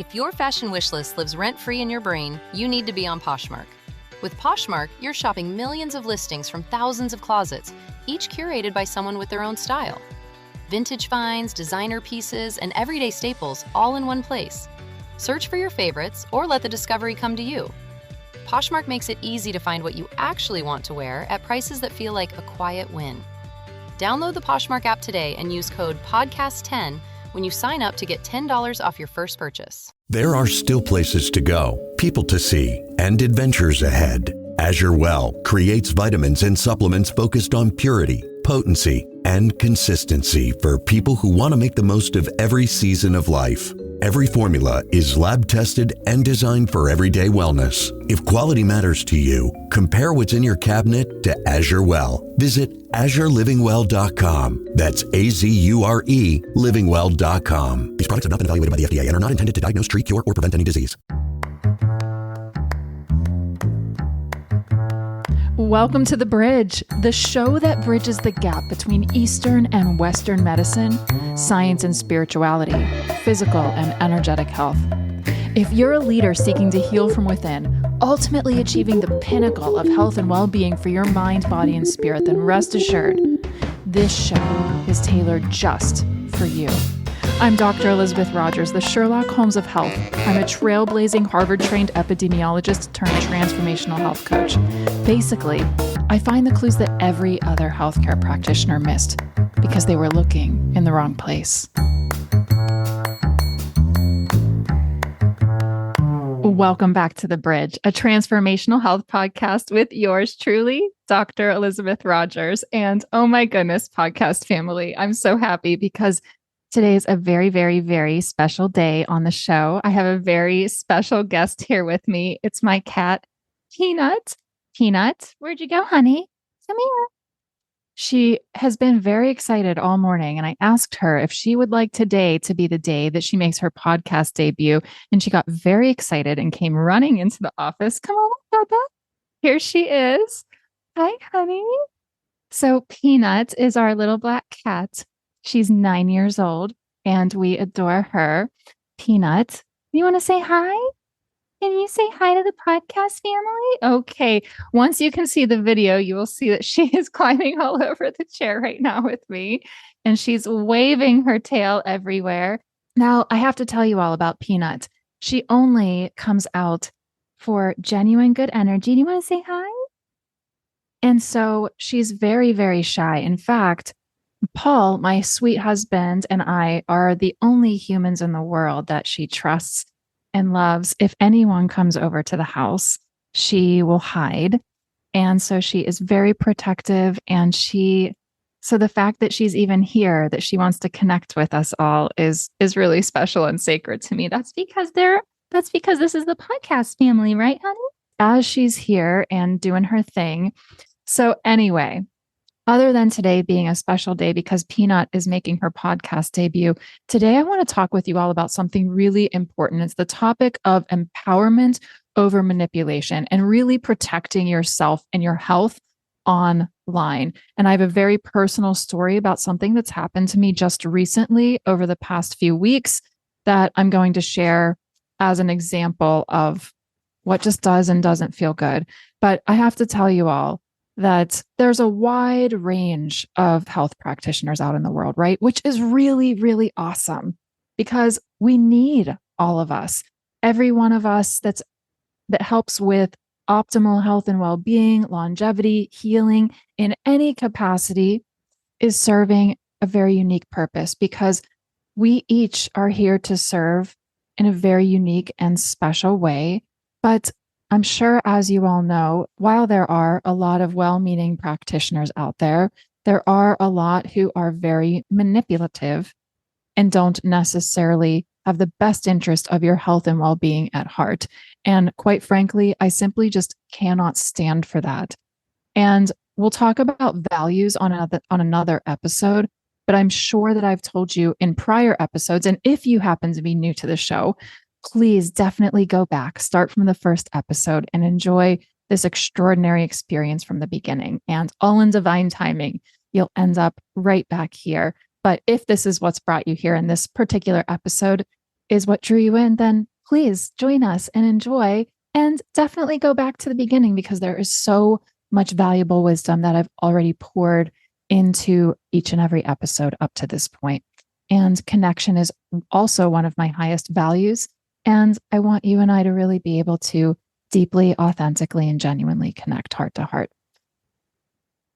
If your fashion wish list lives rent-free in your brain, you need to be on Poshmark. With Poshmark, you're shopping millions of listings from thousands of closets, each curated by someone with their own style. Vintage finds, designer pieces, and everyday staples all in one place. Search for your favorites or let the discovery come to you. Poshmark makes it easy to find what you actually want to wear at prices that feel like a quiet win. Download the Poshmark app today and use code PODCAST10 when you sign up to get $10 off your first purchase. There are still places to go, people to see, and adventures ahead. Azure Well creates vitamins and supplements focused on purity, potency, and consistency for people who want to make the most of every season of life. Every formula is lab tested and designed for everyday wellness. If quality matters to you, compare what's in your cabinet to Azure Well. Visit AzureLivingWell.com. That's AZURE livingwell.com. These products have not been evaluated by the FDA and are not intended to diagnose, treat, cure, or prevent any disease. Welcome to The Bridge, the show that bridges the gap between Eastern and Western medicine, science and spirituality, physical and energetic health. If you're a leader seeking to heal from within, ultimately achieving the pinnacle of health and well-being for your mind, body, and spirit, then rest assured, this show is tailored just for you. I'm Dr. Elizabeth Rogers, the Sherlock Holmes of health. I'm a trailblazing Harvard-trained epidemiologist turned transformational health coach. Basically, I find the clues that every other healthcare practitioner missed because they were looking in the wrong place. Welcome back to The Bridge, a transformational health podcast with yours truly, Dr. Elizabeth Rogers. And oh my goodness, podcast family, I'm so happy because today is a very, very, very special day on the show. I have a very special guest here with me. It's my cat, Peanut. Peanut, where'd you go, honey? Come here. She has been very excited all morning, and I asked her if she would like today to be the day that she makes her podcast debut, and she got very excited and came running into the office. Come on, Papa. Here she is. Hi, honey. So Peanut is our little black cat. She's 9 years old and we adore her. Peanut, you want to say hi? Can you say hi to the podcast family? Okay. Once you can see the video, you will see that she is climbing all over the chair right now with me and she's waving her tail everywhere. Now, I have to tell you all about Peanut. She only comes out for genuine good energy. Do you want to say hi? And so she's very, very shy. In fact, Paul, my sweet husband, and I are the only humans in the world that she trusts and loves. If anyone comes over to the house, she will hide. And so she is very protective. And so the fact that she's even here, that she wants to connect with us all is really special and sacred to me. That's because this is the podcast family, right, honey? As she's here and doing her thing. So anyway, other than today being a special day because Peanut is making her podcast debut, today I want to talk with you all about something really important. It's the topic of empowerment over manipulation and really protecting yourself and your health online. And I have a very personal story about something that's happened to me just recently over the past few weeks that I'm going to share as an example of what just does and doesn't feel good. But I have to tell you all that there's a wide range of health practitioners out in the world, right? Which is really, really awesome because we need all of us. Every one of us that helps with optimal health and well-being, longevity, healing in any capacity is serving a very unique purpose because we each are here to serve in a very unique and special way. But I'm sure, as you all know, while there are a lot of well-meaning practitioners out there, there are a lot who are very manipulative and don't necessarily have the best interest of your health and well-being at heart. And quite frankly, I simply just cannot stand for that. And we'll talk about values on another episode, but I'm sure that I've told you in prior episodes, and if you happen to be new to the show, please definitely go back, start from the first episode and enjoy this extraordinary experience from the beginning. And all in divine timing, you'll end up right back here. But if this is what's brought you here in this particular episode, is what drew you in, then please join us and enjoy. And definitely go back to the beginning because there is so much valuable wisdom that I've already poured into each and every episode up to this point. And connection is also one of my highest values. And I want you and I to really be able to deeply, authentically, and genuinely connect heart to heart.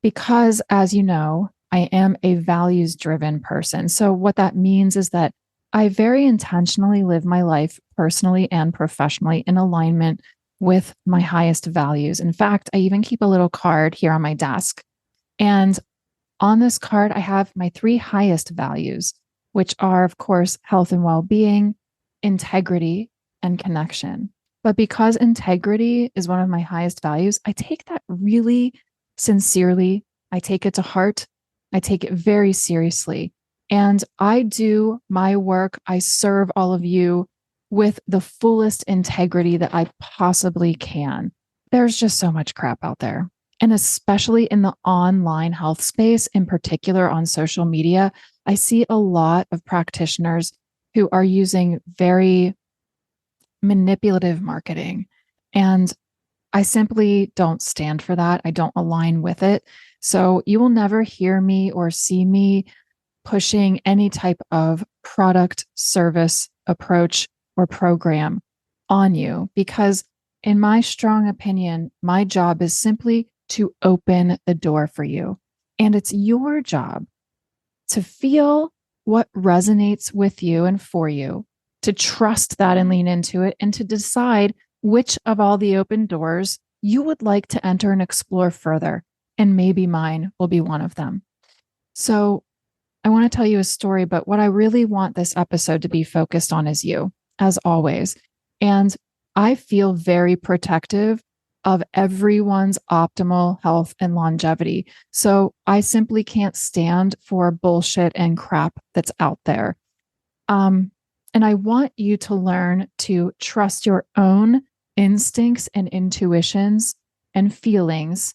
Because, as you know, I am a values-driven person. So what that means is that I very intentionally live my life personally and professionally in alignment with my highest values. In fact, I even keep a little card here on my desk. And on this card, I have my 3 highest values, which are, of course, health and well-being, integrity, and connection. But because integrity is one of my highest values, I take that really sincerely. I take it to heart. I take it very seriously. And I do my work. I serve all of you with the fullest integrity that I possibly can. There's just so much crap out there. And especially in the online health space, in particular on social media, I see a lot of practitioners who are using very manipulative marketing. And I simply don't stand for that. I don't align with it. So you will never hear me or see me pushing any type of product, service, approach, or program on you, because in my strong opinion, my job is simply to open the door for you. And it's your job to feel what resonates with you and for you, to trust that and lean into it, and to decide which of all the open doors you would like to enter and explore further. And maybe mine will be one of them. So I want to tell you a story, but what I really want this episode to be focused on is you, as always. And I feel very protective of everyone's optimal health and longevity. So I simply can't stand for bullshit and crap that's out there. And I want you to learn to trust your own instincts and intuitions and feelings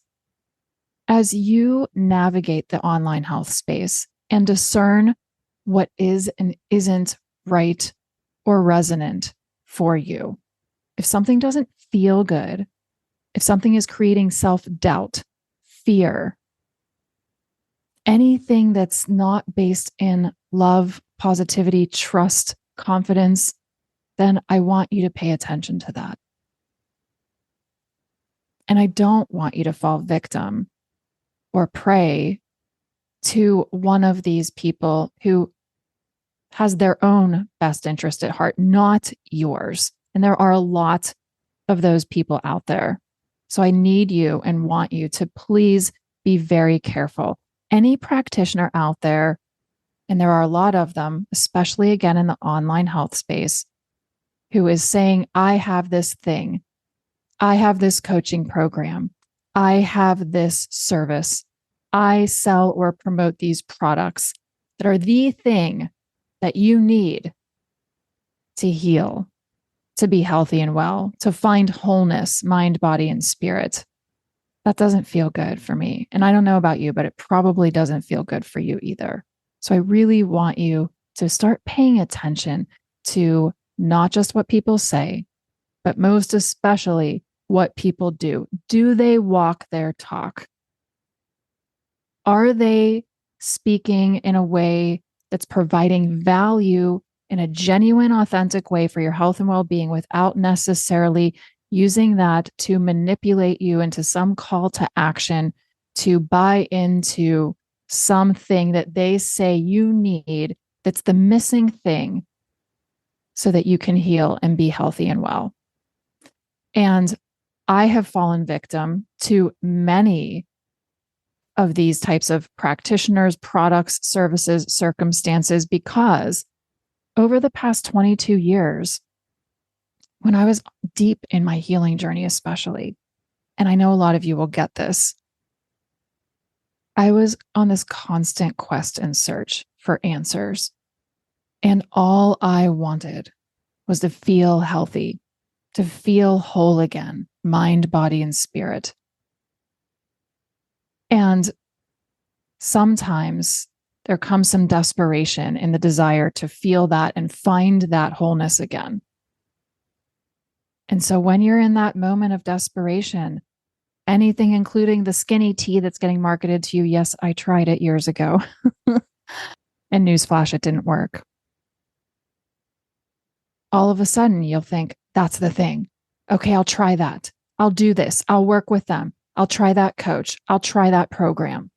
as you navigate the online health space and discern what is and isn't right or resonant for you. If something doesn't feel good, if something is creating self-doubt, fear, anything that's not based in love, positivity, trust, confidence, then I want you to pay attention to that. And I don't want you to fall victim or prey to one of these people who has their own best interest at heart, not yours. And there are a lot of those people out there. So I need you and want you to please be very careful. Any practitioner out there, and there are a lot of them, especially again in the online health space, who is saying, I have this thing, I have this coaching program, I have this service, I sell or promote these products that are the thing that you need to heal, to be healthy and well, to find wholeness, mind, body, and spirit. That doesn't feel good for me. And I don't know about you, but it probably doesn't feel good for you either. So I really want you to start paying attention to not just what people say, but most especially what people do. Do they walk their talk? Are they speaking in a way that's providing value in a genuine, authentic way for your health and well-being without necessarily using that to manipulate you into some call to action to buy into something that they say you need that's the missing thing so that you can heal and be healthy and well? And I have fallen victim to many of these types of practitioners, products, services, circumstances, because over the past 22 years, when I was deep in my healing journey, especially, and I know a lot of you will get this, I was on this constant quest and search for answers. And all I wanted was to feel healthy, to feel whole again, mind, body, and spirit. And sometimes there comes some desperation in the desire to feel that and find that wholeness again. And so when you're in that moment of desperation, anything, including the skinny tea that's getting marketed to you, yes, I tried it years ago. And newsflash, it didn't work. All of a sudden, you'll think, that's the thing. Okay, I'll try that. I'll do this. I'll work with them. I'll try that coach. I'll try that program.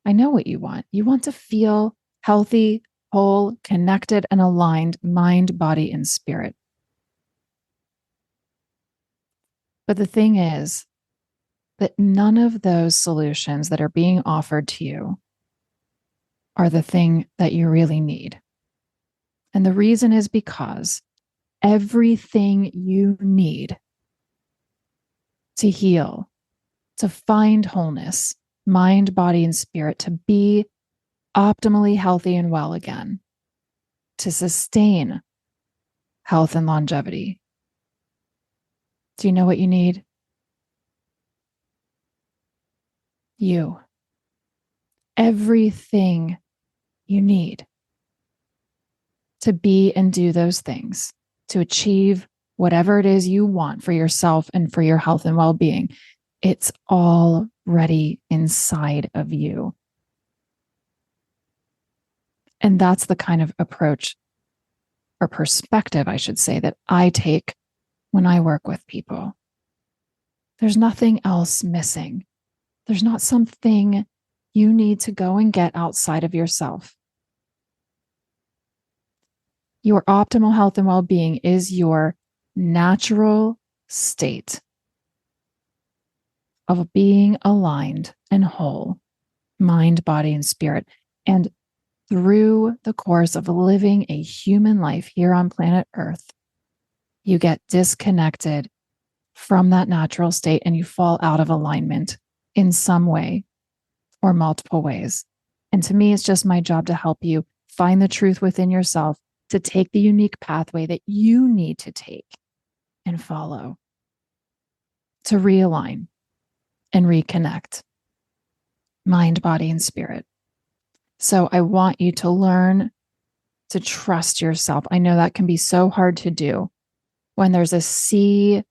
I know what you want. You want to feel healthy, whole, connected, and aligned mind, body, and spirit. But the thing is that none of those solutions that are being offered to you are the thing that you really need. And the reason is because everything you need to heal, to find wholeness, mind, body, and spirit, to be optimally healthy and well again, to sustain health and longevity. Do you know what you need? You. Everything you need to be and do those things, to achieve whatever it is you want for yourself and for your health and well-being, it's already inside of you. And that's the kind of approach or perspective, I should say, that I take when I work with people. There's nothing else missing. There's not something you need to go and get outside of yourself. Your optimal health and well-being is your natural state of being aligned and whole, mind, body, and spirit. And through the course of living a human life here on planet Earth, you get disconnected from that natural state and you fall out of alignment in some way or multiple ways. And to me, it's just my job to help you find the truth within yourself, to take the unique pathway that you need to take and follow, to realign and reconnect mind, body, and spirit. So I want you to learn to trust yourself. I know that can be so hard to do when there's a sea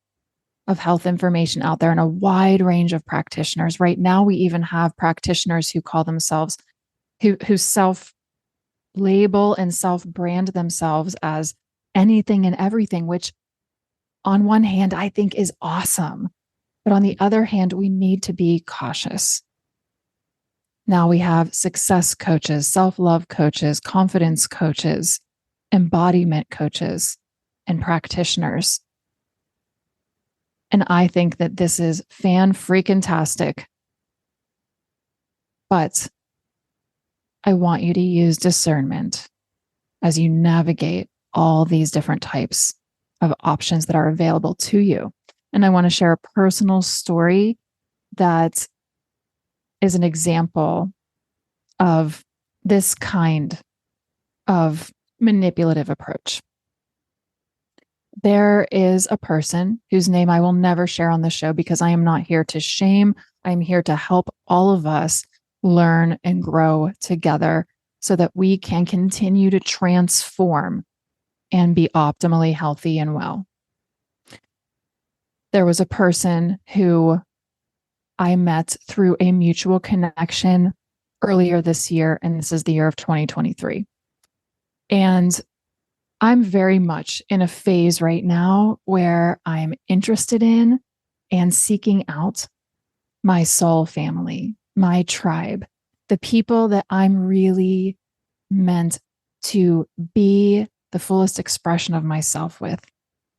of health information out there and a wide range of practitioners. Right now, we even have practitioners who call themselves, who self-label and self-brand themselves as anything and everything, which on one hand, I think is awesome. But on the other hand, we need to be cautious. Now we have success coaches, self-love coaches, confidence coaches, embodiment coaches, and practitioners. And I think that this is fan-freaking-tastic. But I want you to use discernment as you navigate all these different types of options that are available to you. And I want to share a personal story that is an example of this kind of manipulative approach. There is a person whose name I will never share on the show because I am not here to shame. I'm here to help all of us learn and grow together so that we can continue to transform and be optimally healthy and well. There was a person who I met through a mutual connection earlier this year, and this is the year of 2023. And I'm very much in a phase right now where I'm interested in and seeking out my soul family, my tribe, the people that I'm really meant to be the fullest expression of myself with.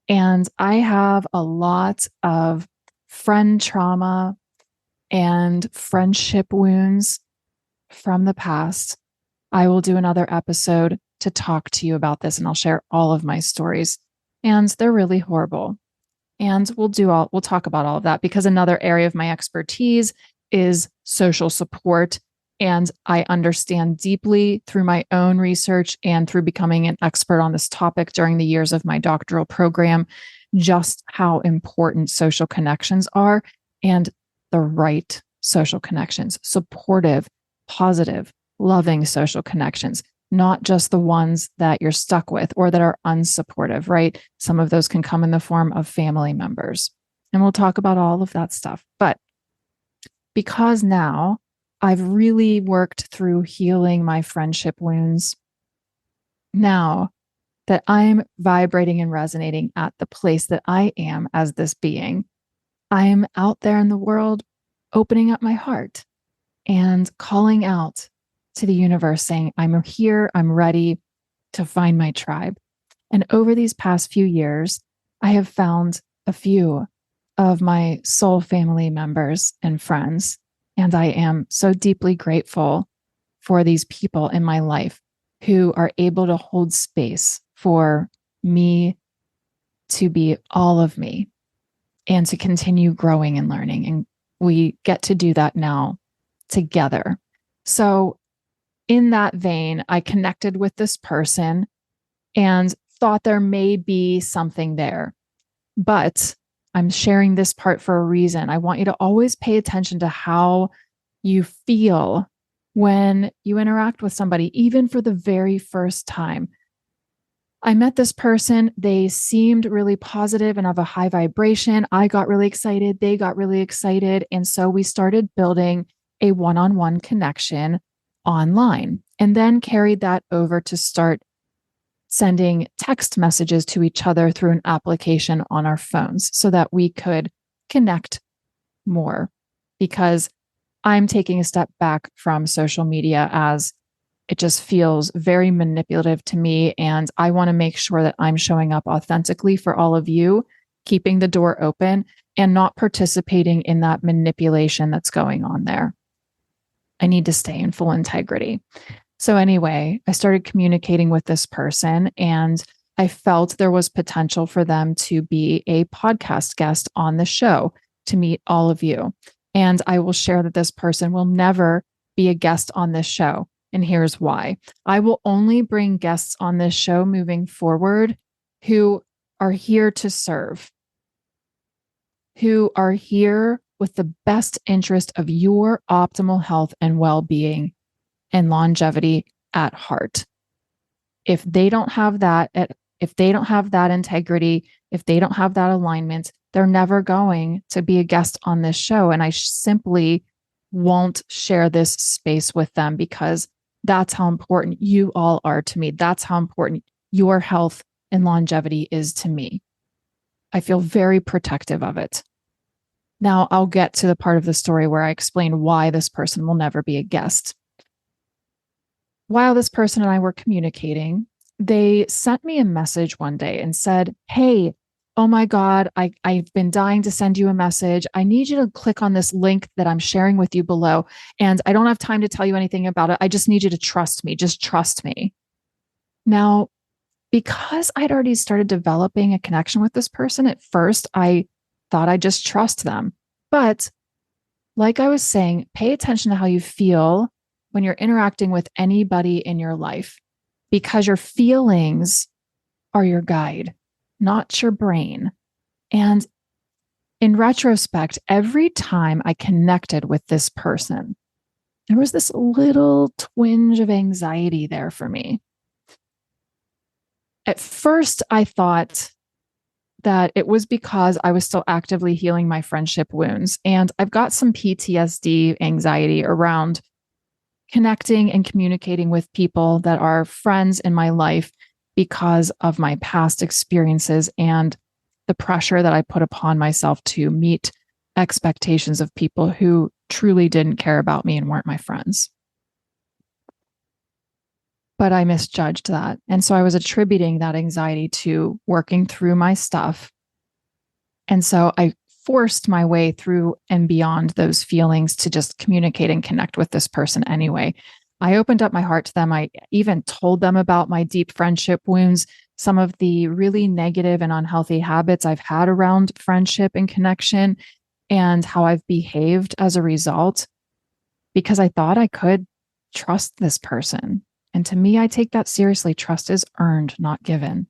And I have a lot of friend trauma and friendship wounds from the past. I will do another episode to talk to you about this, and I'll share all of my stories. And they're really horrible. And we'll talk about all of that because another area of my expertise is social support. And I understand deeply through my own research and through becoming an expert on this topic during the years of my doctoral program, just how important social connections are and the right social connections, supportive, positive, loving social connections, not just the ones that you're stuck with or that are unsupportive, right? Some of those can come in the form of family members. And we'll talk about all of that stuff. But because now I've really worked through healing my friendship wounds, now that I'm vibrating and resonating at the place that I am as this being, I'm out there in the world opening up my heart and calling out to the universe saying, I'm here, I'm ready to find my tribe. And over these past few years, I have found a few of my soul family members and friends. And I am so deeply grateful for these people in my life who are able to hold space for me to be all of me and to continue growing and learning. And we get to do that now together. So in that vein, I connected with this person and thought there may be something there. But I'm sharing this part for a reason. I want you to always pay attention to how you feel when you interact with somebody, even for the very first time. I met this person. They seemed really positive and of a high vibration. I got really excited. They got really excited. And so we started building a one-on-one connection online and then carried that over to start sending text messages to each other through an application on our phones so that we could connect more, because I'm taking a step back from social media as it just feels very manipulative to me. And I want to make sure that I'm showing up authentically for all of you, keeping the door open and not participating in that manipulation that's going on there. I need to stay in full integrity. So anyway, I started communicating with this person and I felt there was potential for them to be a podcast guest on the show to meet all of you. And I will share that this person will never be a guest on this show. And here's why. I will only bring guests on this show moving forward who are here to serve, who are here with the best interest of your optimal health and well-being and longevity at heart. If they don't have that, if they don't have that integrity, if they don't have that alignment, they're never going to be a guest on this show. And I simply won't share this space with them because that's how important you all are to me. That's how important your health and longevity is to me. I feel very protective of it. Now I'll get to the part of the story where I explain why this person will never be a guest. While this person and I were communicating, they sent me a message one day and said, "Hey, oh my God, I've been dying to send you a message. I need you to click on this link that I'm sharing with you below. And I don't have time to tell you anything about it. I just need you to trust me. Just trust me." Now, because I'd already started developing a connection with this person, at first I thought I'd just trust them. But like I was saying, pay attention to how you feel when you're interacting with anybody in your life, because your feelings are your guide, not your brain. And in retrospect, every time I connected with this person, there was this little twinge of anxiety there for me. At first, I thought that it was because I was still actively healing my friendship wounds. And I've got some PTSD anxiety around connecting and communicating with people that are friends in my life because of my past experiences and the pressure that I put upon myself to meet expectations of people who truly didn't care about me and weren't my friends. But I misjudged that. And so I was attributing that anxiety to working through my stuff. And so I forced my way through and beyond those feelings to just communicate and connect with this person anyway. I opened up my heart to them. I even told them about my deep friendship wounds, some of the really negative and unhealthy habits I've had around friendship and connection, and how I've behaved as a result, because I thought I could trust this person. And to me, I take that seriously. Trust is earned, not given.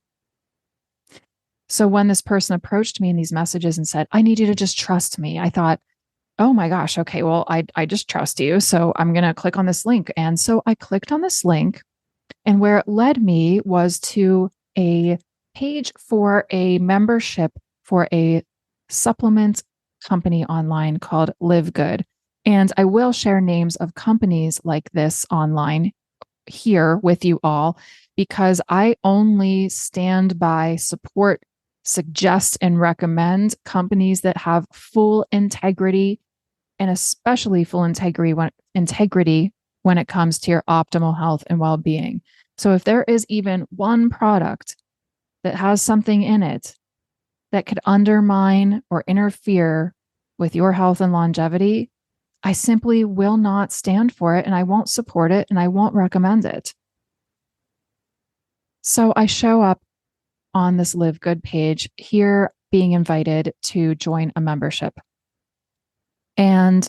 So when this person approached me in these messages and said, "I need you to just trust me," I thought, oh my gosh, okay, well, I just trust you. So I'm going to click on this link. And so I clicked on this link, and where it led me was to a page for a membership for a supplement company online called Live Good. And I will share names of companies like this online here with you all, because I only stand by, support, suggest, and recommend companies that have full integrity, and especially full integrity when it comes to your optimal health and well-being. So if there is even one product that has something in it that could undermine or interfere with your health and longevity, I simply will not stand for it, and I won't support it, and I won't recommend it. So I show up on this Live Good page here, being invited to join a membership. And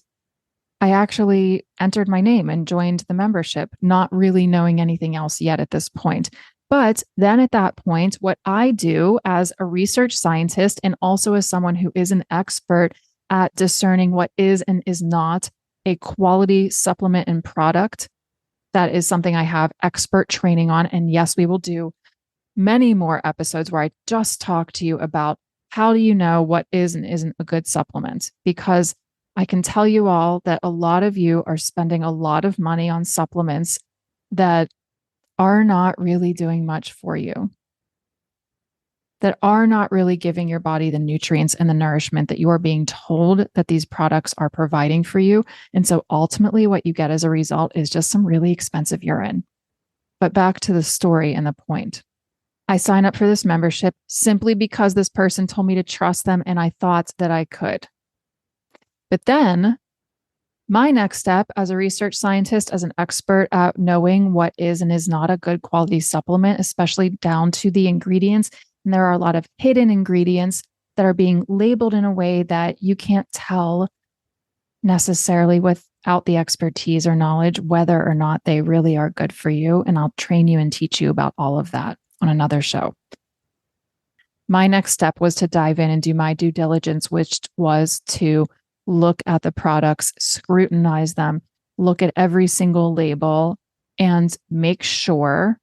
I actually entered my name and joined the membership, not really knowing anything else yet at this point. But then at that point, what I do as a research scientist, and also as someone who is an expert at discerning what is and is not a quality supplement and product, that is something I have expert training on. And yes, we will do many more episodes where I just talk to you about how do you know what is and isn't a good supplement, because I can tell you all that a lot of you are spending a lot of money on supplements that are not really doing much for you, that are not really giving your body the nutrients and the nourishment that you are being told that these products are providing for you. And so ultimately what you get as a result is just some really expensive urine. But back to the story and the point. I signed up for this membership simply because this person told me to trust them, and I thought that I could. But then my next step as a research scientist, as an expert at knowing what is and is not a good quality supplement, especially down to the ingredients, and there are a lot of hidden ingredients that are being labeled in a way that you can't tell necessarily without the expertise or knowledge whether or not they really are good for you. And I'll train you and teach you about all of that on another show. My next step was to dive in and do my due diligence, which was to look at the products, scrutinize them, look at every single label, and make sure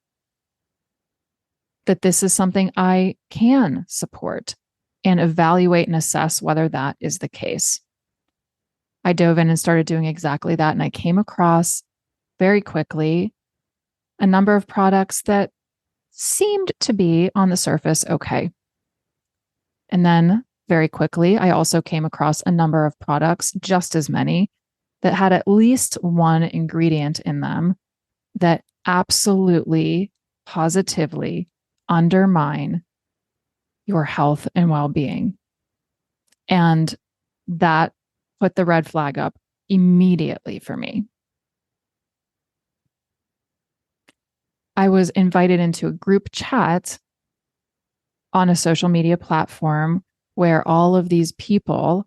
that this is something I can support, and evaluate and assess whether that is the case. I dove in and started doing exactly that. And I came across very quickly a number of products that seemed to be on the surface okay. And then very quickly, I also came across a number of products, just as many, that had at least one ingredient in them that absolutely, positively undermine your health and well-being. And that put the red flag up immediately for me. I was invited into a group chat on a social media platform where all of these people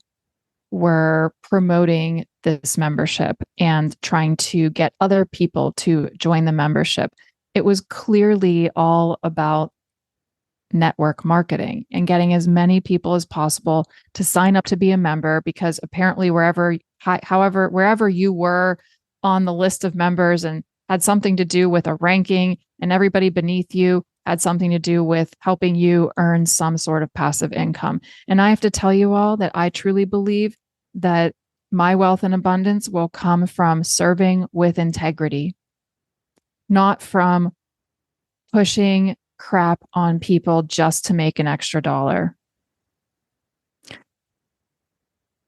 were promoting this membership and trying to get other people to join the membership. It was clearly all about network marketing and getting as many people as possible to sign up to be a member, because apparently wherever you were on the list of members and had something to do with a ranking, and everybody beneath you had something to do with helping you earn some sort of passive income. And I have to tell you all that I truly believe that my wealth and abundance will come from serving with integrity, not from pushing crap on people just to make an extra dollar.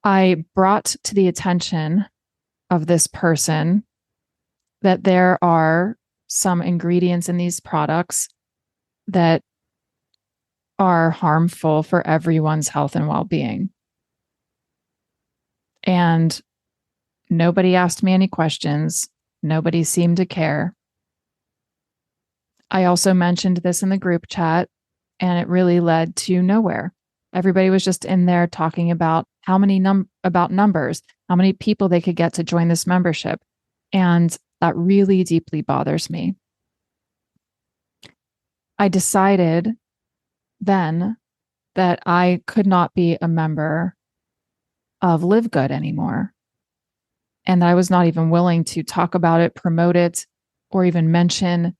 I brought to the attention of this person that there are some ingredients in these products that are harmful for everyone's health and well-being. And nobody asked me any questions. Nobody seemed to care. I also mentioned this in the group chat, and it really led to nowhere. Everybody was just in there talking about how many numbers, how many people they could get to join this membership. And that really deeply bothers me. I decided then that I could not be a member of Live Good anymore. And I was not even willing to talk about it, promote it, or even mention